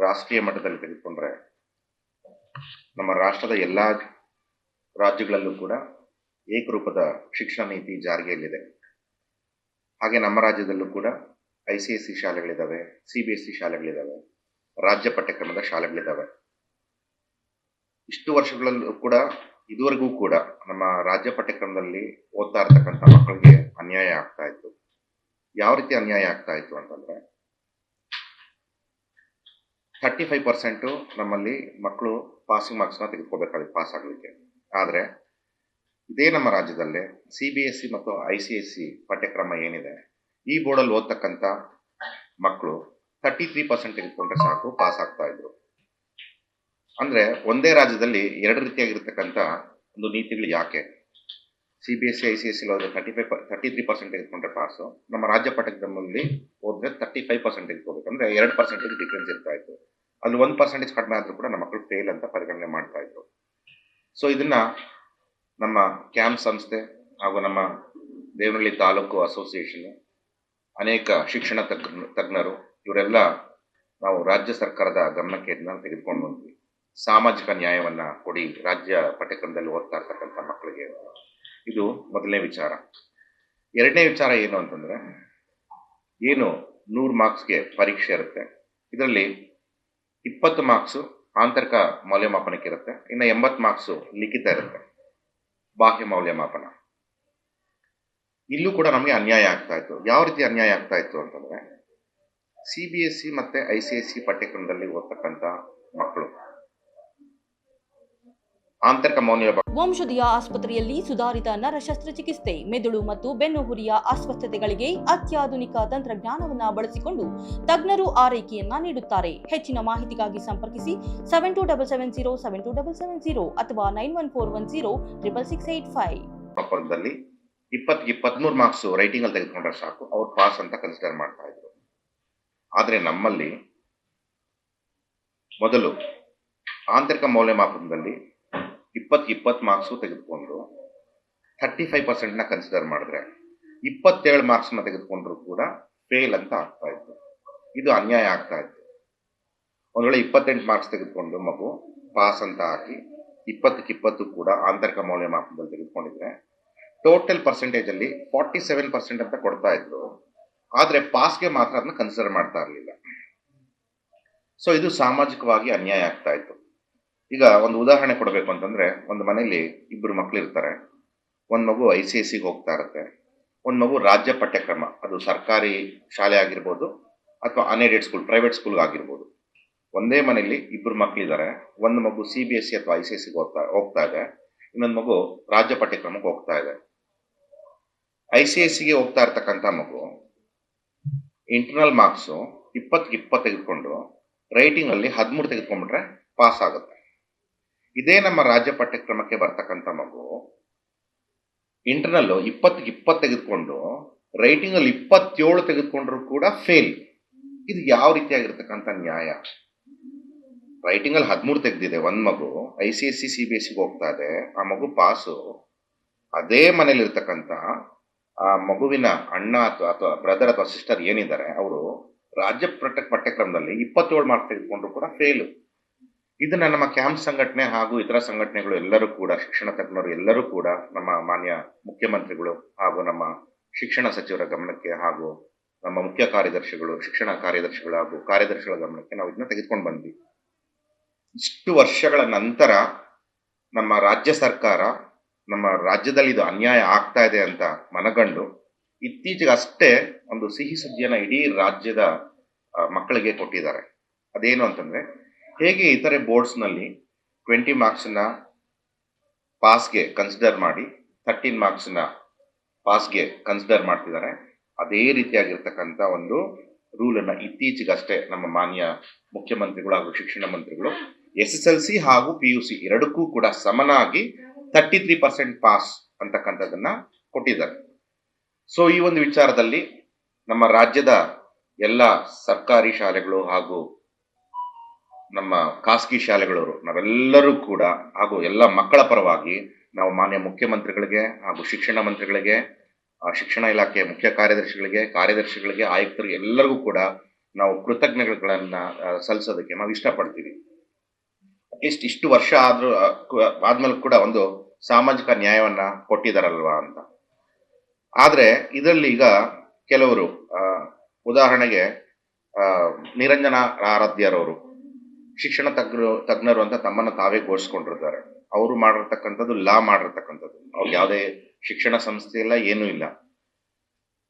ರಾಷ್ಟ್ರೀಯ ಮಟ್ಟದಲ್ಲಿ ತೆಗೆದುಕೊಂಡ್ರೆ ನಮ್ಮ ರಾಷ್ಟ್ರದ ಎಲ್ಲಾ ರಾಜ್ಯಗಳಲ್ಲೂ ಕೂಡ ಏಕರೂಪದ ಶಿಕ್ಷಣ ನೀತಿ ಜಾರಿಯಲ್ಲಿದೆ. ಹಾಗೆ ನಮ್ಮ ರಾಜ್ಯದಲ್ಲೂ ಕೂಡ ICSE ಶಾಲೆಗಳಿದ್ದಾವೆ, CBSE ಶಾಲೆಗಳಿದ್ದಾವೆ, ರಾಜ್ಯ ಪಠ್ಯಕ್ರಮದ ಶಾಲೆಗಳಿದ್ದಾವೆ. ಇಷ್ಟು ವರ್ಷಗಳಲ್ಲೂ ಕೂಡ ಇದುವರೆಗೂ ಕೂಡ ನಮ್ಮ ರಾಜ್ಯ ಪಠ್ಯಕ್ರಮದಲ್ಲಿ ಓದ್ತಾ ಇರ್ತಕ್ಕಂಥ ಮಕ್ಕಳಿಗೆ ಅನ್ಯಾಯ ಆಗ್ತಾ ಇತ್ತು. ಯಾವ ರೀತಿ ಅನ್ಯಾಯ ಆಗ್ತಾ ಇತ್ತು ಅಂತಂದ್ರೆ 35% ನಮ್ಮಲ್ಲಿ ಮಕ್ಕಳು ಪಾಸಿಂಗ್ ಮಾರ್ಕ್ಸ್ನ ತೆಗೆದುಕೋಬೇಕಾಗಿತ್ತು ಪಾಸ್ ಆಗಲಿಕ್ಕೆ. ಆದರೆ ಇದೇ ನಮ್ಮ ರಾಜ್ಯದಲ್ಲೇ CBSE ಮತ್ತು ICSE ಪಠ್ಯಕ್ರಮ ಏನಿದೆ, ಈ ಬೋರ್ಡಲ್ಲಿ ಓದ್ತಕ್ಕಂಥ ಮಕ್ಕಳು 33% ತೆಗೆದುಕೊಂಡ್ರೆ ಸಾಕು ಪಾಸ್ ಆಗ್ತಾ ಇದ್ರು. ಅಂದ್ರೆ ಒಂದೇ ರಾಜ್ಯದಲ್ಲಿ ಎರಡು ರೀತಿಯಾಗಿರ್ತಕ್ಕಂಥ ಒಂದು ನೀತಿಗಳು ಯಾಕೆ? CBSE ICSE ಹೋದ್ರೆ 33% ತೆಗೆದುಕೊಂಡ್ರೆ ಪಾಸು, ನಮ್ಮ ರಾಜ್ಯ ಪಠ್ಯಕ್ರಮದಲ್ಲಿ ಹೋದ್ರೆ 35% ತೆಗೆದುಕೋಬೇಕು. ಅಂದ್ರೆ 2% ಡಿಫ್ರೆನ್ಸ್ ಇರ್ತಾ ಇತ್ತು. ಅಲ್ಲಿ 1% ಕಡಿಮೆ ಆದ್ರೂ ಕೂಡ ನಮ್ಮ ಮಕ್ಕಳು ಫೇಲ್ ಅಂತ ಪರಿಗಣನೆ ಮಾಡ್ತಾ ಇದ್ರು. ಸೊ ಇದನ್ನ ನಮ್ಮ ಕ್ಯಾಂಪ್ ಸಂಸ್ಥೆ ಹಾಗೂ ನಮ್ಮ ದೇವನಹಳ್ಳಿ ತಾಲೂಕು ಅಸೋಸಿಯೇಷನ್, ಅನೇಕ ಶಿಕ್ಷಣ ತಜ್ಞರು ಇವರೆಲ್ಲ ನಾವು ರಾಜ್ಯ ಸರ್ಕಾರದ ಗಮನಕ್ಕೆ ಇದನ್ನ ತೆಗೆದುಕೊಂಡು ಬಂದ್ವಿ. ಸಾಮಾಜಿಕ ನ್ಯಾಯವನ್ನ ಕೊಡಿ ರಾಜ್ಯ ಪಠ್ಯಕ್ರಮದಲ್ಲಿ ಓದ್ತಾ ಇರ್ತಕ್ಕಂಥ ಮಕ್ಕಳಿಗೆ. ಇದು ಮೊದಲನೇ ವಿಚಾರ. ಎರಡನೇ ವಿಚಾರ ಏನು ಅಂತಂದ್ರೆ, ಏನು 100 ಮಾರ್ಕ್ಸ್ಗೆ ಪರೀಕ್ಷೆ ಇರುತ್ತೆ, ಇದರಲ್ಲಿ 20 ಮಾರ್ಕ್ಸ್ ಆಂತರಿಕ ಮೌಲ್ಯಮಾಪನಕ್ಕೆ ಇರುತ್ತೆ, ಇನ್ನು 80 ಮಾರ್ಕ್ಸ್ ಲಿಖಿತ ಇರುತ್ತೆ, ಬಾಹ್ಯ ಮೌಲ್ಯಮಾಪನ. ಇಲ್ಲೂ ಕೂಡ ನಮಗೆ ಅನ್ಯಾಯ ಆಗ್ತಾ ಇತ್ತು. ಯಾವ ರೀತಿ ಅನ್ಯಾಯ ಆಗ್ತಾ ಇತ್ತು ಅಂತಂದ್ರೆ, CBSE ಮತ್ತೆ ICSE ಪಠ್ಯಕ್ರಮದಲ್ಲಿ ಓದ್ತಕ್ಕಂಥ ಮಕ್ಕಳು ಆಂತರಿಕ ವಂಶದಿಯ ಆಸ್ಪತ್ರೆಯಲ್ಲಿ ಸುಧಾರಿತ ನರ ಶಸ್ತ್ರಚಿಕಿತ್ಸೆ, ಮೆದುಳು ಮತ್ತು ಬೆನ್ನುಹುರಿಯ ಅಸ್ವಸ್ಥತೆಗಳಿಗೆ ಅತ್ಯಾಧುನಿಕ ತಂತ್ರಜ್ಞಾನವನ್ನು ಬಳಸಿಕೊಂಡು ತಜ್ಞರು ಆರೈಕೆಯನ್ನ ನೀಡುತ್ತಾರೆ. ಹೆಚ್ಚಿನ ಮಾಹಿತಿಗಾಗಿ ಸಂಪರ್ಕಿಸಿ 7277072770 ಅಥವಾ 9141066685. 23 ಮಾರ್ಕ್ಸ್ ರೈಟಿಂಗ್ ಅಲ್ಲಿ ತೆಗೆದುಕೊಂಡ್ರೆ ಸಾಕು ಅವ್ರು ಪಾಸ್ ಅಂತ ಕನ್ಸಿಡರ್ ಮಾಡ್ತಾ ಇದ್ರು. ಆದ್ರೆ ನಮ್ಮಲ್ಲಿ ಮೊದಲು ಆಂತರಿಕ ಮೌಲ್ಯಮಾಪನದಲ್ಲಿ 20 ಮಾರ್ಕ್ಸ್ ತೆಗೆದುಕೊಂಡು 35% ಕನ್ಸಿಡರ್ ಮಾಡಿದ್ರೆ 27 ಮಾರ್ಕ್ಸ್ ತೆಗೆದುಕೊಂಡ್ರು ಕೂಡ ಫೇಲ್ ಅಂತ ಆಗ್ತಾ ಇತ್ತು. ಇದು ಅನ್ಯಾಯ ಆಗ್ತಾ ಇತ್ತು. ಒಂದ್ ವೇಳೆ 28 ಮಾರ್ಕ್ಸ್ ತೆಗೆದುಕೊಂಡು ಮಗು ಪಾಸ್ ಅಂತ ಹಾಕಿ 20 ಕೂಡ ಆಂತರಿಕ ಮೌಲ್ಯಮಾಪನದಲ್ಲಿ ತೆಗೆದುಕೊಂಡಿದ್ರೆ ಟೋಟಲ್ ಪರ್ಸೆಂಟೇಜ್ ಅಲ್ಲಿ 47% ಅಂತ ಕೊಡ್ತಾ ಇದ್ರು. ಆದ್ರೆ ಪಾಸ್ಗೆ ಮಾತ್ರ ಅದನ್ನ ಕನ್ಸಿಡರ್ ಮಾಡ್ತಾ ಇರಲಿಲ್ಲ. ಸೊ ಇದು ಸಾಮಾಜಿಕವಾಗಿ ಅನ್ಯಾಯ ಆಗ್ತಾ ಇತ್ತು. ಈಗ ಒಂದು ಉದಾಹರಣೆ ಕೊಡಬೇಕು ಅಂತಂದ್ರೆ, ಒಂದು ಮನೆಯಲ್ಲಿ ಇಬ್ಬರು ಮಕ್ಕಳು ಇರ್ತಾರೆ. ಒಂದು ಮಗು ICSE ಹೋಗ್ತಾ ಇರುತ್ತೆ, ಒಂದು ಮಗು ರಾಜ್ಯ ಪಠ್ಯಕ್ರಮ, ಅದು ಸರ್ಕಾರಿ ಶಾಲೆ ಆಗಿರ್ಬೋದು ಅಥವಾ ಅನ್ಎಡೆಡ್ ಸ್ಕೂಲ್, ಪ್ರೈವೇಟ್ ಸ್ಕೂಲ್ ಆಗಿರ್ಬೋದು. ಒಂದೇ ಮನೆಯಲ್ಲಿ ಇಬ್ಬರು ಮಕ್ಕಳಿದ್ದಾರೆ. ಒಂದು ಮಗು CBSE ಅಥವಾ ICSE ಹೋಗ್ತಾ ಇದೆ, ಇನ್ನೊಂದು ಮಗು ರಾಜ್ಯ ಪಠ್ಯಕ್ರಮಕ್ಕೆ ಹೋಗ್ತಾ ಇದೆ. ICSE ಹೋಗ್ತಾ ಇರ್ತಕ್ಕಂಥ ಮಗು ಇಂಟರ್ನಲ್ ಮಾರ್ಕ್ಸ್ 20 ತೆಗೆದುಕೊಂಡು ರೈಟಿಂಗ್ ಅಲ್ಲಿ 13 ತೆಗೆದುಕೊಂಡ್ಬಿಟ್ರೆ ಪಾಸ್ ಆಗುತ್ತೆ. ಇದೇ ನಮ್ಮ ರಾಜ್ಯ ಪಠ್ಯಕ್ರಮಕ್ಕೆ ಬರ್ತಕ್ಕಂಥ ಮಗು ಇಂಟರ್ನಲ್ 20 ತೆಗೆದುಕೊಂಡು ರೈಟಿಂಗ್ ಅಲ್ಲಿ 27 ತೆಗೆದುಕೊಂಡ್ರು ಕೂಡ ಫೇಲ್. ಇದು ಯಾವ ರೀತಿಯಾಗಿರ್ತಕ್ಕಂಥ ನ್ಯಾಯ? ರೈಟಿಂಗ್ ಅಲ್ಲಿ 13 ತೆಗೆದಿದೆ ಒಂದ್ ಮಗು, ICSE CBSE ಹೋಗ್ತಾ ಇದೆ, ಆ ಮಗು ಪಾಸು. ಅದೇ ಮನೇಲಿ ಇರ್ತಕ್ಕಂಥ ಆ ಮಗುವಿನ ಅಣ್ಣ ಅಥವಾ ಬ್ರದರ್ ಅಥವಾ ಸಿಸ್ಟರ್ ಏನಿದ್ದಾರೆ, ಅವರು ರಾಜ್ಯ ಪಠ್ಯಕ್ರಮದಲ್ಲಿ 27 ಮಾರ್ಕ್ಸ್ ತೆಗೆದುಕೊಂಡ್ರು ಕೂಡ ಫೇಲು. ಇದನ್ನ ನಮ್ಮ ಕ್ಯಾಂಪ್ ಸಂಘಟನೆ ಹಾಗೂ ಇತರ ಸಂಘಟನೆಗಳು ಎಲ್ಲರೂ ಕೂಡ, ಶಿಕ್ಷಣ ತಜ್ಞರು ಎಲ್ಲರೂ ಕೂಡ ನಮ್ಮ ಮಾನ್ಯ ಮುಖ್ಯಮಂತ್ರಿಗಳು ಹಾಗೂ ನಮ್ಮ ಶಿಕ್ಷಣ ಸಚಿವರ ಗಮನಕ್ಕೆ ಹಾಗೂ ನಮ್ಮ ಮುಖ್ಯ ಕಾರ್ಯದರ್ಶಿಗಳು, ಶಿಕ್ಷಣ ಕಾರ್ಯದರ್ಶಿಗಳು ಹಾಗೂ ಕಾರ್ಯದರ್ಶಿಗಳ ಗಮನಕ್ಕೆ ನಾವು ಇದನ್ನ ತೆಗೆದುಕೊಂಡು ಬಂದ್ವಿ. ಇಷ್ಟು ವರ್ಷಗಳ ನಂತರ ನಮ್ಮ ರಾಜ್ಯ ಸರ್ಕಾರ ನಮ್ಮ ರಾಜ್ಯದಲ್ಲಿ ಇದು ಅನ್ಯಾಯ ಆಗ್ತಾ ಇದೆ ಅಂತ ಮನಗಂಡು ಇತ್ತೀಚೆಗೆ ಅಷ್ಟೇ ಒಂದು ಸಿಹಿ ಸುದ್ದಿಯನ್ನ ಇಡೀ ರಾಜ್ಯದ ಮಕ್ಕಳಿಗೆ ಕೊಟ್ಟಿದ್ದಾರೆ. ಅದೇನು ಅಂತಂದ್ರೆ, ಹೇಗೆ ಇತರೆ ಬೋರ್ಡ್ಸ್ ನಲ್ಲಿ 20 ಮಾರ್ಕ್ಸ್ ಪಾಸ್ಗೆ ಕನ್ಸಿಡರ್ ಮಾಡಿ 13 ಮಾರ್ಕ್ಸ್ ಪಾಸ್ಗೆ ಕನ್ಸಿಡರ್ ಮಾಡ್ತಿದ್ದಾರೆ, ಅದೇ ರೀತಿಯಾಗಿರ್ತಕ್ಕಂಥ ಒಂದು ರೂಲ್ ಅನ್ನ ಇತ್ತೀಚೆಗಷ್ಟೇ ನಮ್ಮ ಮಾನ್ಯ ಮುಖ್ಯಮಂತ್ರಿಗಳು ಹಾಗೂ ಶಿಕ್ಷಣ ಮಂತ್ರಿಗಳು SSLC ಹಾಗೂ PUC ಎರಡಕ್ಕೂ ಕೂಡ ಸಮನಾಗಿ 33% ಪಾಸ್ ಅಂತಕ್ಕಂಥದ್ದನ್ನ ಕೊಟ್ಟಿದ್ದಾರೆ. ಸೊ ಈ ಒಂದು ವಿಚಾರದಲ್ಲಿ ನಮ್ಮ ರಾಜ್ಯದ ಎಲ್ಲ ಸರ್ಕಾರಿ ಶಾಲೆಗಳು ಹಾಗೂ ನಮ್ಮ ಖಾಸಗಿ ಶಾಲೆಗಳವರು ನಾವೆಲ್ಲರೂ ಕೂಡ ಹಾಗೂ ಎಲ್ಲ ಮಕ್ಕಳ ಪರವಾಗಿ ನಾವು ಮಾನ್ಯ ಮುಖ್ಯಮಂತ್ರಿಗಳಿಗೆ ಹಾಗೂ ಶಿಕ್ಷಣ ಮಂತ್ರಿಗಳಿಗೆ, ಶಿಕ್ಷಣ ಇಲಾಖೆ ಮುಖ್ಯ ಕಾರ್ಯದರ್ಶಿಗಳಿಗೆ, ಆಯುಕ್ತರಿಗೆ ಎಲ್ಲರಿಗೂ ಕೂಡ ನಾವು ಕೃತಜ್ಞತೆಗಳನ್ನ ಸಲ್ಲಿಸೋದಕ್ಕೆ ನಾವು ಇಷ್ಟಪಡ್ತೀವಿ. ಅಟ್ಲೀಸ್ಟ್ ಇಷ್ಟು ವರ್ಷ ಆದ್ಮೇಲೆ ಕೂಡ ಒಂದು ಸಾಮಾಜಿಕ ನ್ಯಾಯವನ್ನ ಕೊಟ್ಟಿದಾರಲ್ವಾ ಅಂತ. ಆದ್ರೆ ಇದರಲ್ಲಿ ಈಗ ಕೆಲವರು ಉದಾಹರಣೆಗೆ ಆ, ನಿರಂಜನ ಆರಾಧ್ಯರವರು ಶಿಕ್ಷಣ ತಜ್ಞರು ಅಂತ ತಮ್ಮನ್ನ ತಾವೇ ಘೋಷಿಸ್ಕೊಂಡಿರ್ತಾರೆ. ಅವರು ಮಾಡಿರ್ತಕ್ಕಂಥದ್ದು ಲಾ ಮಾಡಿರ್ತಕ್ಕಂಥದ್ದು. ಅವ್ರಿಗೆ ಯಾವುದೇ ಶಿಕ್ಷಣ ಸಂಸ್ಥೆ ಇಲ್ಲ, ಏನೂ ಇಲ್ಲ.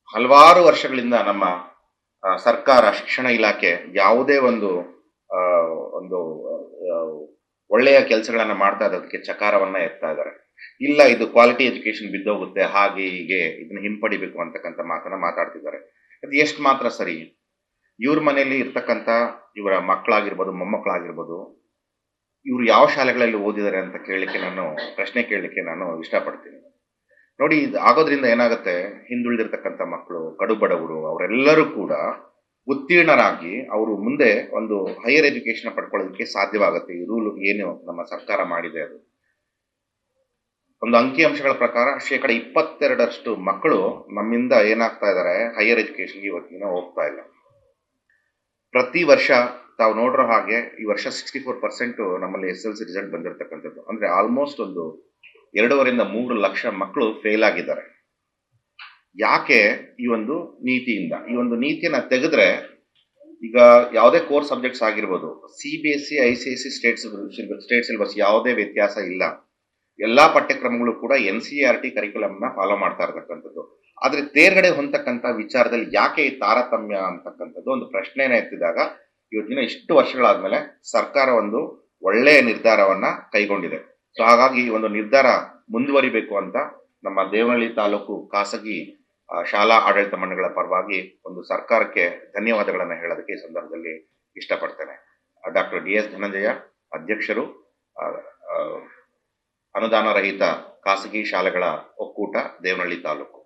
ಹಲವಾರು ವರ್ಷಗಳಿಂದ ನಮ್ಮ ಸರ್ಕಾರ ಶಿಕ್ಷಣ ಇಲಾಖೆ ಯಾವುದೇ ಒಂದು ಆ, ಒಂದು ಆ, ಒಳ್ಳೆಯ ಕೆಲಸಗಳನ್ನ ಮಾಡ್ತಾ ಇರೋದಕ್ಕೆ ಚಕಾರವನ್ನ ಎತ್ತಾ ಇದ್ದಾರೆ. ಇಲ್ಲ, ಇದು ಕ್ವಾಲಿಟಿ ಎಜುಕೇಶನ್ ಬಿದ್ದೋಗುತ್ತೆ, ಹಾಗೆ ಹೀಗೆ ಇದನ್ನ ಹಿಂಪಡಿಬೇಕು ಅಂತಕ್ಕಂಥ ಮಾತನ್ನ ಮಾತಾಡ್ತಿದ್ದಾರೆ. ಅದು ಎಷ್ಟು ಮಾತ್ರ ಸರಿ? ಇವ್ರ ಮನೆಯಲ್ಲಿ ಇರ್ತಕ್ಕಂಥ ಇವರ ಮಕ್ಕಳಾಗಿರ್ಬೋದು, ಮೊಮ್ಮಕ್ಕಳಾಗಿರ್ಬೋದು, ಇವರು ಯಾವ ಶಾಲೆಗಳಲ್ಲಿ ಓದಿದ್ದಾರೆ ಅಂತ ಪ್ರಶ್ನೆ ಕೇಳಲಿಕ್ಕೆ ನಾನು ಇಷ್ಟಪಡ್ತೀನಿ. ನೋಡಿ, ಇದು ಆಗೋದ್ರಿಂದ ಏನಾಗುತ್ತೆ, ಹಿಂದುಳಿದಿರ್ತಕ್ಕಂಥ ಮಕ್ಕಳು, ಕಡು ಬಡವರು, ಅವರೆಲ್ಲರೂ ಕೂಡ ಉತ್ತೀರ್ಣರಾಗಿ ಅವರು ಮುಂದೆ ಒಂದು ಹೈಯರ್ ಎಜುಕೇಶನ್ ಪಡ್ಕೊಳ್ಳೋದಕ್ಕೆ ಸಾಧ್ಯವಾಗುತ್ತೆ. ಈ ರೂಲ್ ಏನು ನಮ್ಮ ಸರ್ಕಾರ ಮಾಡಿದೆ, ಅದು ಒಂದು ಅಂಕಿಅಂಶಗಳ ಪ್ರಕಾರ 22% ಮಕ್ಕಳು ನಮ್ಮಿಂದ ಏನಾಗ್ತಾ ಇದ್ದಾರೆ, ಹೈಯರ್ ಎಜುಕೇಶನ್ಗೆ ಇವತ್ತಿನ ಹೋಗ್ತಾ ಇಲ್ಲ. ಪ್ರತಿ ವರ್ಷ ತಾವು ನೋಡಿರೋ ಹಾಗೆ ಈ ವರ್ಷ 64% ನಮ್ಮಲ್ಲಿ SLC ರಿಸಲ್ಟ್ ಬಂದಿರತಕ್ಕಂಥದ್ದು. ಅಂದ್ರೆ ಆಲ್ಮೋಸ್ಟ್ ಒಂದು 2.5-3 ಲಕ್ಷ ಮಕ್ಕಳು ಫೇಲ್ ಆಗಿದ್ದಾರೆ. ಯಾಕೆ? ಈ ಒಂದು ನೀತಿಯಿಂದ. ಈ ಒಂದು ನೀತಿಯನ್ನ ತೆಗೆದ್ರೆ ಈಗ ಯಾವುದೇ ಕೋರ್ ಸಬ್ಜೆಕ್ಟ್ಸ್ ಆಗಿರ್ಬೋದು, CBSE, ICSE, ಸ್ಟೇಟ್ ಸಿಲೆಬಸ್ ಯಾವುದೇ ವ್ಯತ್ಯಾಸ ಇಲ್ಲ. ಎಲ್ಲಾ ಪಠ್ಯಕ್ರಮಗಳು ಕೂಡ NCERT ಕರಿಕ್ಯುಲಮ್ನ ಫಾಲೋ ಮಾಡ್ತಾ ಇರತಕ್ಕಂಥದ್ದು. ಆದ್ರೆ ತೇರ್ಗಡೆ ಹೊಂದತಕ್ಕಂಥ ವಿಚಾರದಲ್ಲಿ ಯಾಕೆ ಈ ತಾರತಮ್ಯ ಅಂತಕ್ಕಂಥದ್ದು ಒಂದು ಪ್ರಶ್ನೆನ ಎತ್ತಿದಾಗ, ಇವತ್ತಿನ ಇಷ್ಟು ವರ್ಷಗಳಾದ್ಮೇಲೆ ಸರ್ಕಾರ ಒಂದು ಒಳ್ಳೆಯ ನಿರ್ಧಾರವನ್ನ ಕೈಗೊಂಡಿದೆ. ಸೊ ಹಾಗಾಗಿ ಈ ಒಂದು ನಿರ್ಧಾರ ಮುಂದುವರಿಬೇಕು ಅಂತ ನಮ್ಮ ದೇವನಹಳ್ಳಿ ತಾಲೂಕು ಖಾಸಗಿ ಶಾಲಾ ಆಡಳಿತ ಮಂಡಳಿಗಳ ಪರವಾಗಿ ಒಂದು ಸರ್ಕಾರಕ್ಕೆ ಧನ್ಯವಾದಗಳನ್ನ ಹೇಳೋದಕ್ಕೆ ಈ ಸಂದರ್ಭದಲ್ಲಿ ಇಷ್ಟಪಡ್ತೇನೆ. ಡಾಕ್ಟರ್ DS ಧನಂಜಯ, ಅಧ್ಯಕ್ಷರು, ಅನುದಾನ ರಹಿತ ಖಾಸಗಿ ಶಾಲೆಗಳ ಒಕ್ಕೂಟ, ದೇವನಹಳ್ಳಿ ತಾಲೂಕು.